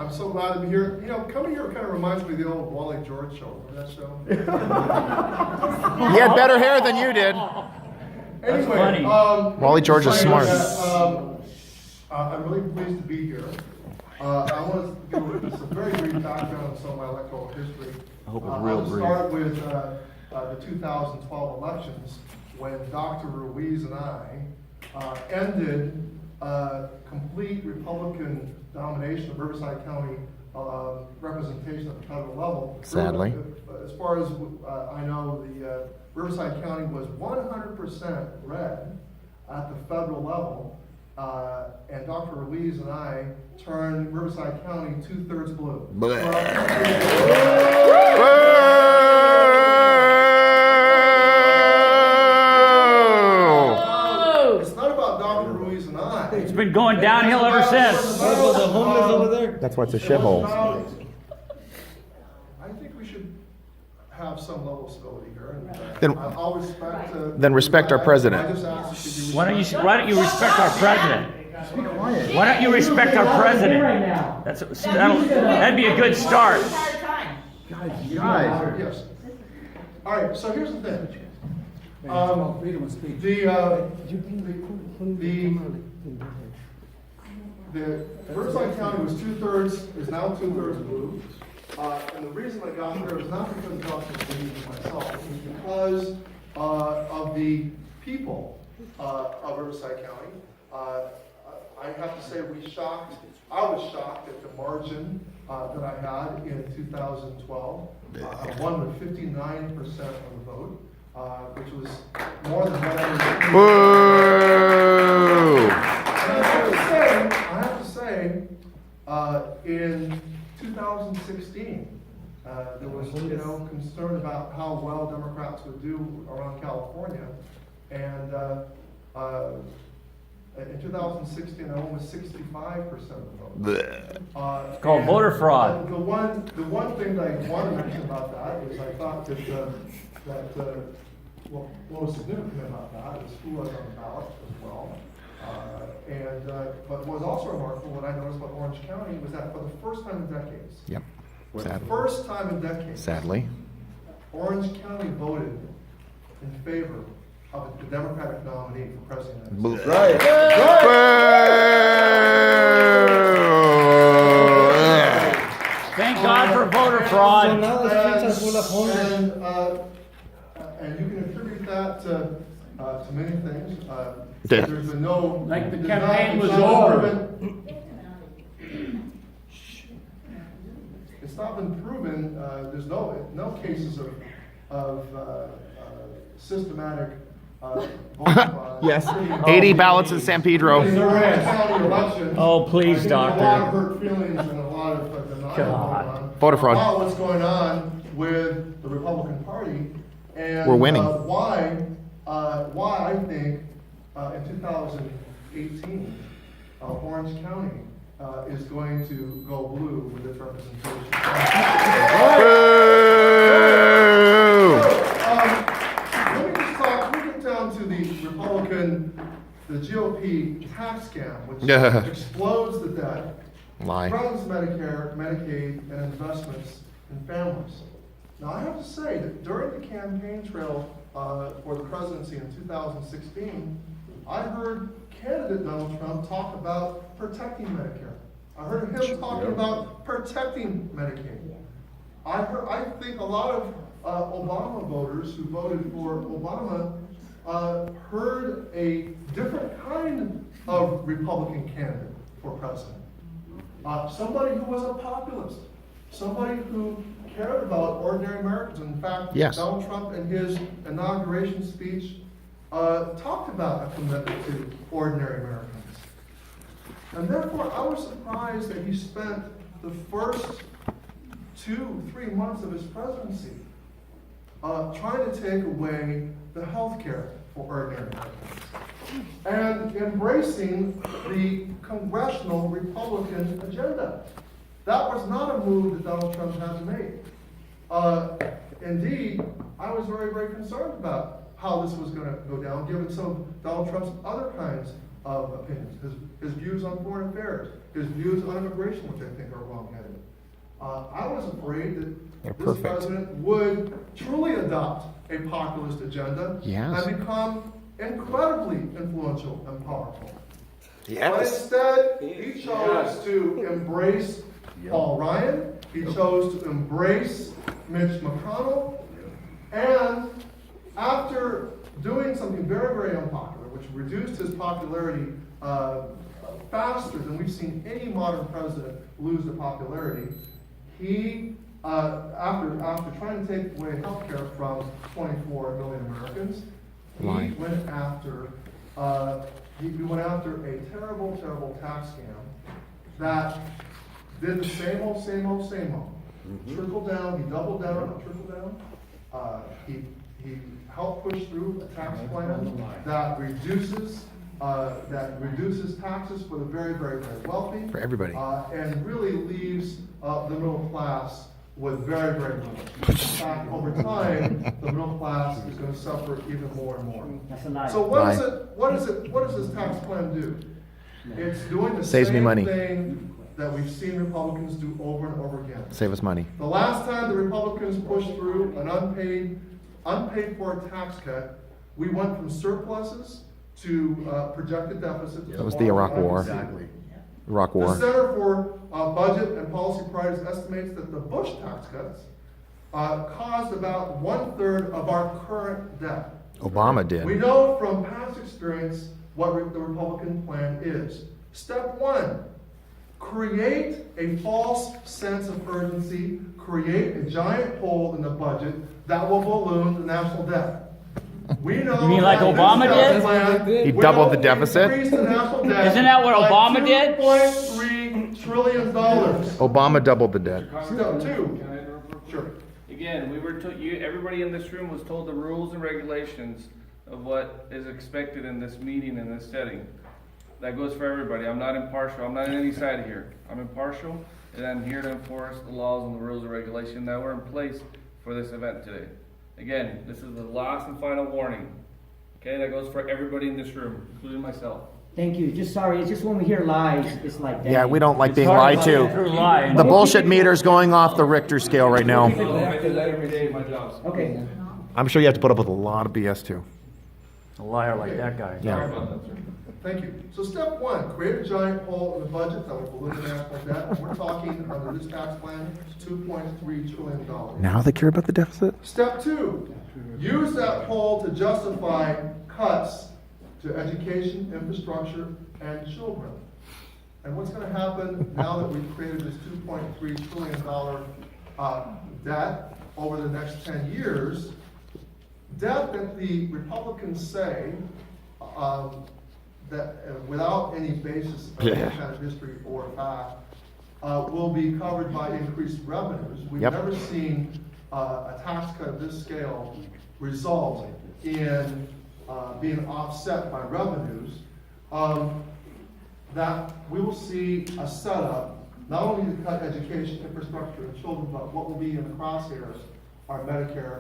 I'm so glad to be here. You know, coming here kind of reminds me of the old Wally George show. Remember that show? He had better hair than you did. Anyway, funny. Wally George is smart. I'm really pleased to be here. I want to give just a very brief background on some of my electoral history. I hope it's I real will brief. start with the 2012 elections when Dr. Ruiz and I ended complete Republican domination of Riverside County representation at the federal level. Sadly. As far as I know, the Riverside County was 100% red at the federal level, and Dr. Ruiz and I turned Riverside County 2/3 blue. It's not about Dr. Ruiz and I. It's been going downhill ever since. What about the homeless over there? That's why it's a shithole. I think we should have some level of civility here. And, Then- I'll respect. Then respect our president. I just ask that you Why don't you respect our president? Why don't you respect our president? That'd be a good start. Yes. All right. So here's the thing. The Riverside County was 2/3, is now 2/3 blue. And the reason I got there was not because of Dr. Ruiz and myself, it was because of the people of Riverside County. I have to say I was shocked at the margin that I had in 2012. I won with 59% of the vote, which was more than what I was. Woo! And I have to say, in 2016, there was, concern about how well Democrats would do around California, and in 2016, I won with 65% of the vote. It's called voter fraud. The one thing that I want to mention about that is I thought that what was significant about that is who was on the ballot as well. But what was also remarkable, what I noticed about Orange County, was that for the first time in decades, Yep. for the first time in decades, Sadly. Orange County voted in favor of the Democratic nominee for president. of the United States. Right. Thank God for voter So fraud. now the streets are full of homeless. And you can attribute that to many things. Yeah. There's been no. Like the there's campaign not- was it's not over. It's not been proven, there's no cases of systematic voting fraud. Yes. 80 ballots in San Pedro. In the Orange County election, Oh, please, I think there's doctor. a lot of hurt feelings and a lot of denial going on. Voter fraud. About what's going on with the Republican Party and We're winning. why I think in 2018 Orange County is going to go blue with its representation. Let me just talk. Let me get down to the the GOP tax scam, which explodes the debt, Lie. runs Medicare, Medicaid, and investments in families. Now, I have to say that during the campaign trail for the presidency in 2016, I heard candidate Donald Trump talk about protecting Medicare. I heard him talking about protecting Medicaid. I think a lot of Obama voters who voted for Obama heard a different kind of Republican candidate for president. Somebody who was a populist, somebody who cared about ordinary Americans. In fact, Yes. Donald Trump in his inauguration speech talked about a commitment to ordinary Americans. And therefore, I was surprised that he spent the first 2-3 months of his presidency trying to take away the health care for ordinary Americans and embracing the congressional Republican agenda. That was not a move that Donald Trump had to make. Indeed, I was very, very concerned about how this was going to go down, given some of Donald Trump's other kinds of opinions. His views on foreign affairs, his views on immigration, which I think are wrong-headed. I was afraid They're that this perfect. president would truly adopt a populist agenda Yes. and become incredibly influential and powerful. But Yes. instead, he chose to embrace Paul Ryan, he chose to embrace Mitch McConnell, and after doing something very, very unpopular, which reduced his popularity faster than we've seen any modern president lose the popularity, he, after trying to take away health care from 24 million Americans, he Lying. went after we went after a terrible, terrible tax scam that did the same old. Trickle down, he doubled down on trickle down. He helped push through a tax plan that reduces taxes for the very, very, very wealthy. For everybody. And really leaves the middle class with very, very little. In fact, over time, the middle class is going to suffer even more and more. That's a lie. So what does this tax plan do? It's doing the Saves me same money. thing that we've seen Republicans do over and over again. Save us money. The last time the Republicans pushed through an unpaid for tax cut, we went from surpluses to projected deficits. That was the Iraq War. Exactly. Iraq The War. Center for Budget and Policy Priorities estimates that the Bush tax cuts caused about 1/3 of our current debt. Obama We did. know from past experience what the Republican plan is. Step one, create a false sense of urgency, create a giant hole in the budget that will balloon the national debt. We know. You mean like that this Obama tax did? plan He will doubled the deficit? increase the national debt Isn't that what by Obama did? $2.3 trillion. Obama doubled the debt. Step two, Can I interrupt? sure. Again, we were told, everybody in this room was told the rules and regulations of what is expected in this meeting, in this setting. That goes for everybody. I'm not impartial. I'm not on any side here. I'm impartial, and I'm here to enforce the laws and the rules and regulations that were in place for this event today. Again, this is the last and final warning. Okay, that goes for everybody in this room, including myself. Thank you. Just sorry. It's just when we hear lies, it's like that. Yeah, we don't like It's being hard lied to to. through lying. The bullshit meter's going off the Richter scale right now. I do that every day in my job. Okay. I'm sure you have to put up with a lot of BS too. A liar like that guy. Yeah. Sorry about that, sir. Thank you. So step one, create a giant hole in the budget that will balloon the national debt. We're talking under this tax plan, $2.3 trillion. Now they care about the deficit? Step two, use that hole to justify cuts to education, infrastructure, and children. And what's going to happen now that we've created this $2.3 trillion debt over the next 10 years, debt that the Republicans say that without any basis of any kind of history or fact, will be covered by increased revenues. We've Yep. never seen a tax cut of this scale result in being offset by revenues. That we will see a setup, not only to cut education, infrastructure, and children, but what will be in the crosshairs are Medicare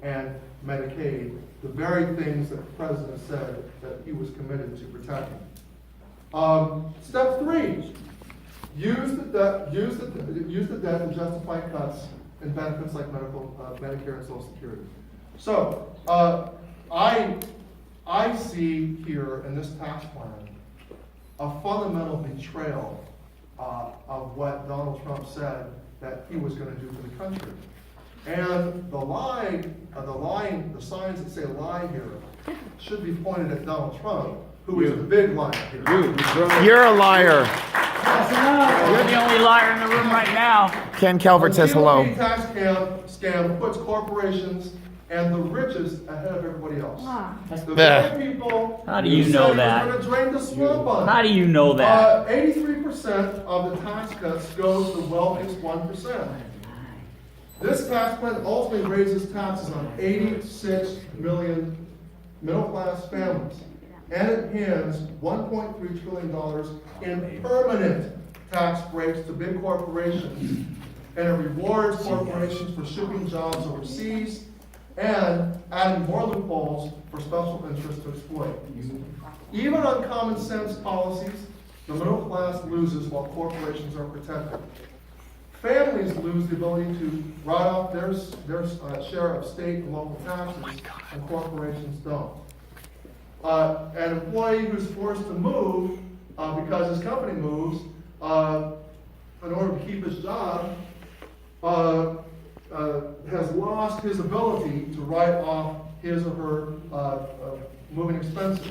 and Medicaid, the very things that the president said that he was committed to protecting. Step three, use the debt to justify cuts in benefits like Medicare and Social Security. So, I see here in this tax plan a fundamental betrayal of what Donald Trump said that he was going to do for the country. And the signs that say lie here should be pointed at Donald Trump, who is the big liar here. You're a liar. You're the only liar in the room right now. Ken Calvert says hello. The tax scam puts corporations and the richest ahead of everybody else. The very people How do you know that? who said he was going to drain the swamp on How do you know that? 83% of the tax cuts goes to the wealthiest 1%. This tax plan ultimately raises taxes on 86 million middle-class families, and it hands $1.3 trillion in permanent tax breaks to big corporations, and it rewards corporations for shipping jobs overseas and adding more loopholes for special interests to exploit. Even on common sense policies, the middle class loses while corporations are protected. Families lose the ability to write off their share of state and local taxes, and corporations don't. An employee who's forced to move because his company moves in order to keep his job has lost his ability to write off his or her moving expenses.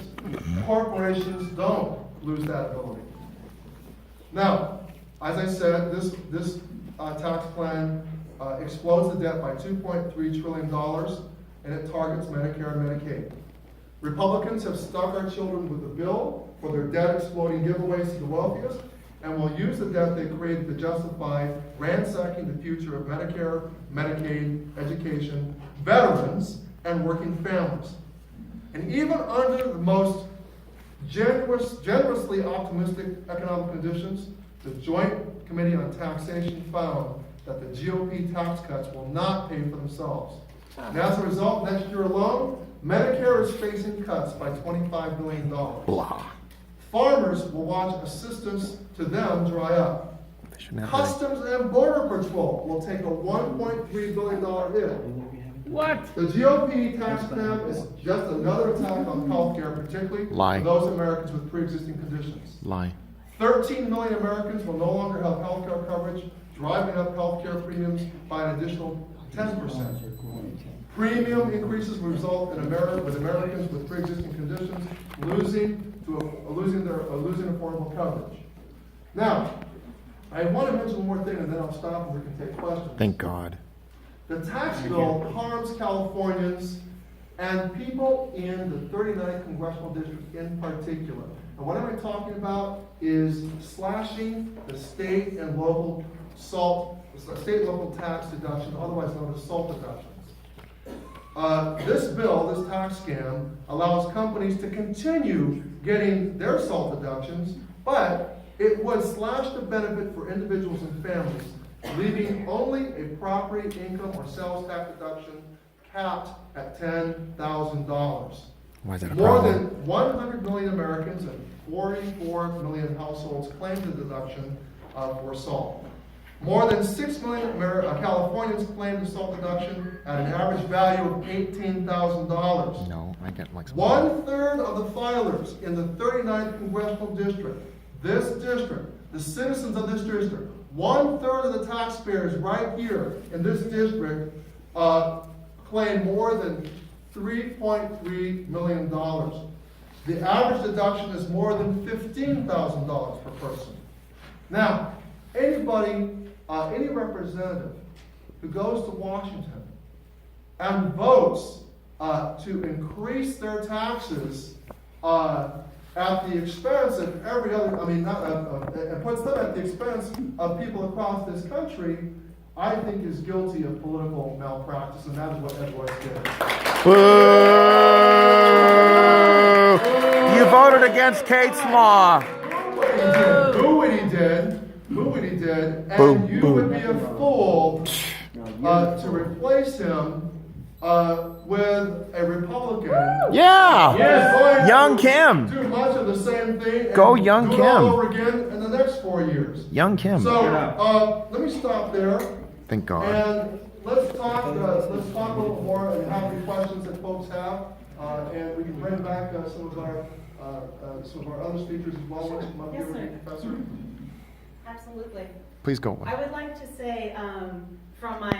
Corporations don't lose that ability. Now, as I said, this tax plan explodes the debt by $2.3 trillion, and it targets Medicare and Medicaid. Republicans have stuck our children with a bill for their debt-exploding giveaways to the wealthiest, and will use the debt they created to justify ransacking the future of Medicare, Medicaid, education, veterans, and working families. And even under the most generously optimistic economic conditions, the Joint Committee on Taxation found that the GOP tax cuts will not pay for themselves. And as a result, next year alone, Medicare is facing cuts by $25 billion. Blah. Farmers will watch assistance to them dry up. Customs and Border Patrol will take a $1.3 billion hit. What? The GOP tax plan is just another attack on healthcare, particularly Lie. for those Americans with pre-existing conditions. Lie. 13 million Americans will no longer have healthcare coverage, driving up healthcare premiums by an additional 10%. Premium increases will result in Americans with pre-existing conditions losing affordable coverage. Now, I want to mention one more thing, and then I'll stop and we can take questions. Thank God. The tax bill harms Californians and people in the 39th congressional district in particular. And what am I talking about is slashing the state and local tax deduction, otherwise known as SALT deductions. This bill, this tax scam, allows companies to continue getting their SALT deductions, but it would slash the benefit for individuals and families, leaving only a property income or sales tax deduction capped at $10,000. Why is that a More problem? than 100 million Americans and 44 million households claim the deduction for SALT. More than 6 million Californians claim the SALT deduction at an average value of $18,000. No, I get like 1/3 of the filers in the 39th congressional district, the citizens of this district, 1/3 of the taxpayers right here in this district claim more than $3.3 million. The average deduction is more than $15,000 per person. Now, any representative who goes to Washington and votes to increase their taxes at the expense of and puts them at the expense of people across this country, I think is guilty of political malpractice, and that is what Ed Royce did. Boo! You voted against Kate's law. Who would he did, and Boom, you boom. would be a fool to replace him with a Republican. Yeah. Yes. Young Kim. Do much of the same thing. And Go Young do it all Kim. over again in the next 4 years. Young Kim. So let me stop there, Thank God. and let's talk a little more and have any questions that folks have, and we can bring back some of our other speakers as well. Want to come up Yes, here with sir. you, Professor? Absolutely. Please go. I would like to say, from my